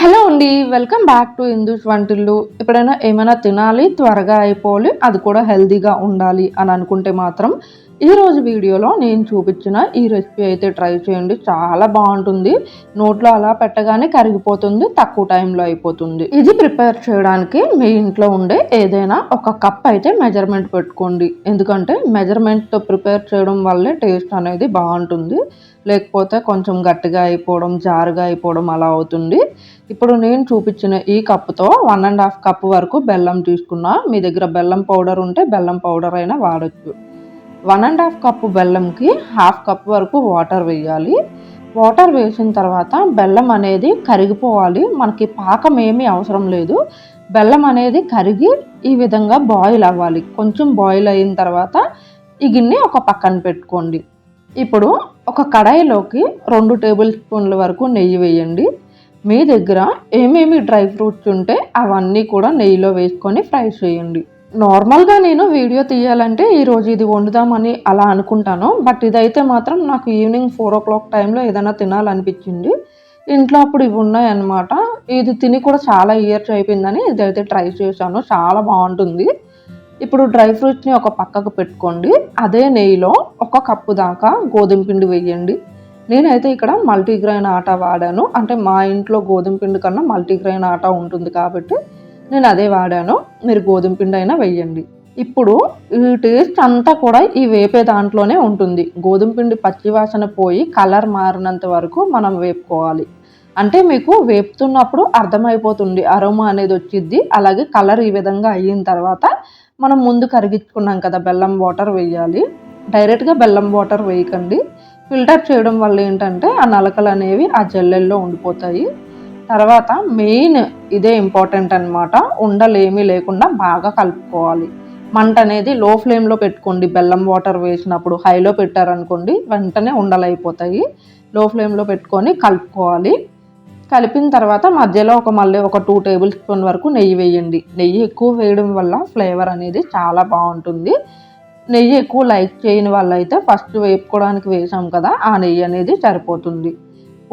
Hello అండి, welcome back to Hindus వంటిల్లు. ఎప్పుడైనా ఏమైనా తినాలి, త్వరగా అయిపోవాలి, అది కూడా హెల్తీగా ఉండాలి అని అనుకుంటే మాత్రం ఈరోజు వీడియోలో నేను చూపించిన ఈ రెసిపీ అయితే ట్రై చేయండి. చాలా బాగుంటుంది. నోట్లో అలా పెట్టగానే కరిగిపోతుంది, తక్కువ టైంలో అయిపోతుంది. ఇది ప్రిపేర్ చేయడానికి మీ ఇంట్లో ఉండే ఏదైనా ఒక కప్ అయితే మెజర్మెంట్ పెట్టుకోండి. ఎందుకంటే మెజర్మెంట్తో ప్రిపేర్ చేయడం వల్లే టేస్ట్ అనేది బాగుంటుంది. లేకపోతే కొంచెం గట్టిగా అయిపోవడం, జారుగా అయిపోవడం అలా అవుతుంది. ఇప్పుడు నేను చూపించిన ఈ కప్పుతో 1.5 కప్పు వరకు బెల్లం తీసుకున్నా. మీ దగ్గర బెల్లం పౌడర్ ఉంటే బెల్లం పౌడర్ అయినా వాడచ్చు. 1.5 కప్పు బెల్లంకి 1/2 కప్ వరకు వాటర్ వేయాలి. వాటర్ వేసిన తర్వాత బెల్లం అనేది కరిగిపోవాలి. మనకి పాకం ఏమీ అవసరం లేదు. బెల్లం అనేది కరిగి ఈ విధంగా బాయిల్ అవ్వాలి. కొంచెం బాయిల్ అయిన తర్వాత ఈ గిన్నె ఒక పక్కన పెట్టుకోండి. ఇప్పుడు ఒక కడాయిలోకి 2 టేబుల్ స్పూన్ల వరకు నెయ్యి వేయండి. మీ దగ్గర ఏమేమి డ్రై ఫ్రూట్స్ ఉంటే అవన్నీ కూడా నెయ్యిలో వేసుకొని ఫ్రై చేయండి. నార్మల్గా నేను వీడియో తీయాలంటే ఈరోజు ఇది వండుదామని అలా అనుకుంటాను. బట్ ఇదైతే మాత్రం నాకు ఈవినింగ్ 4 o'clock టైంలో ఏదైనా తినాలనిపించింది. ఇంట్లో అప్పుడు ఇవి ఉన్నాయన్నమాట. ఇది తిని కూడా చాలా ఇయర్స్ అయిపోయిందని ఇదైతే ట్రై చేశాను. చాలా బాగుంటుంది. ఇప్పుడు డ్రై ఫ్రూట్స్ని ఒక పక్కకు పెట్టుకోండి. అదే నెయ్యిలో 1 కప్పు దాకా గోధుమ పిండి వేయండి. నేనైతే ఇక్కడ మల్టీగ్రెయిన్ ఆటా వాడాను. అంటే మా ఇంట్లో గోధుమ పిండి కన్నా మల్టీగ్రెయిన్ ఆటా ఉంటుంది కాబట్టి నేను అదే వాడాను. మీరు గోధుమ పిండి అయినా వేయండి. ఇప్పుడు ఈ టేస్ట్ అంతా కూడా ఈ వేపే దాంట్లోనే ఉంటుంది. గోధుమ పిండి పచ్చి వాసన పోయి కలర్ మారినంత వరకు మనం వేపుకోవాలి. అంటే మీకు వేపుతున్నప్పుడు అర్థమైపోతుంది, అరోమా అనేది వచ్చిద్ది. అలాగే కలర్ ఈ విధంగా అయిన తర్వాత మనం ముందు కరిగించుకున్నాం కదా బెల్లం వాటర్ వేయాలి. డైరెక్ట్గా బెల్లం వాటర్ వేయకండి. ఫిల్టర్ చేయడం వల్ల ఏంటంటే ఆ నలకలు అనేవి ఆ జల్లెల్లో ఉండిపోతాయి. తర్వాత మెయిన్ ఇదే ఇంపార్టెంట్ అనమాట. ఉండలు ఏమీ లేకుండా బాగా కలుపుకోవాలి. మంట అనేది లో ఫ్లేమ్లో పెట్టుకోండి. బెల్లం వాటర్ వేసినప్పుడు హైలో పెట్టారనుకోండి వెంటనే ఉండలు అయిపోతాయి. లో ఫ్లేమ్లో పెట్టుకొని కలుపుకోవాలి. కలిపిన తర్వాత మధ్యలో మళ్ళీ ఒక 2 టేబుల్ స్పూన్ వరకు నెయ్యి వేయండి. నెయ్యి ఎక్కువ వేయడం వల్ల ఫ్లేవర్ అనేది చాలా బాగుంటుంది. నెయ్యి ఎక్కువ లైక్ చేయని వాళ్ళైతే ఫస్ట్ వేపుకోవడానికి వేసాం కదా, ఆ నెయ్యి అనేది సరిపోతుంది.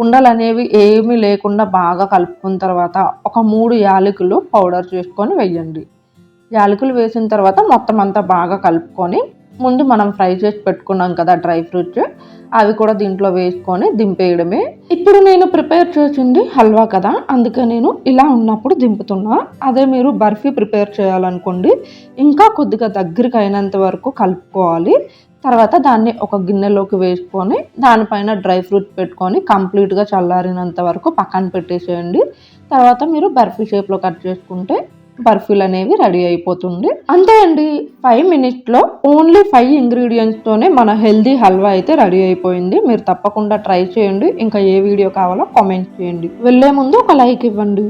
ఉండలు అనేవి ఏమీ లేకుండా బాగా కలుపుకున్న తర్వాత ఒక 3 యాలకులు పౌడర్ చేసుకొని వేయండి. యాలకులు వేసిన తర్వాత మొత్తం అంతా బాగా కలుపుకొని ముందు మనం ఫ్రై చేసి పెట్టుకున్నాం కదా డ్రై ఫ్రూట్స్, అవి కూడా దీంట్లో వేసుకొని దింపేయడమే. ఇప్పుడు నేను ప్రిపేర్ చేసింది హల్వా కదా, అందుకే నేను ఇలా ఉన్నప్పుడు దింపుతున్నా. అదే మీరు బర్ఫీ ప్రిపేర్ చేయాలనుకోండి ఇంకా కొద్దిగా దగ్గరికి అయినంత వరకు కలుపుకోవాలి. తర్వాత దాన్ని ఒక గిన్నెలోకి వేసుకొని దానిపైన డ్రై ఫ్రూట్స్ పెట్టుకొని కంప్లీట్గా చల్లారినంత వరకు పక్కన పెట్టేసేయండి. తర్వాత మీరు బర్ఫీ షేప్లో కట్ చేసుకుంటే బర్ఫీలు అనేవి రెడీ అయిపోతుంది. అంతే అండి, 5 minutesలో ఓన్లీ 5 ఇంగ్రీడియంట్స్తోనే మన హెల్దీ హల్వా అయితే రెడీ అయిపోయింది. మీరు తప్పకుండా ట్రై చేయండి. ఇంకా ఏ వీడియో కావాలో కామెంట్ చేయండి. వెళ్ళే ముందు ఒక లైక్ ఇవ్వండి.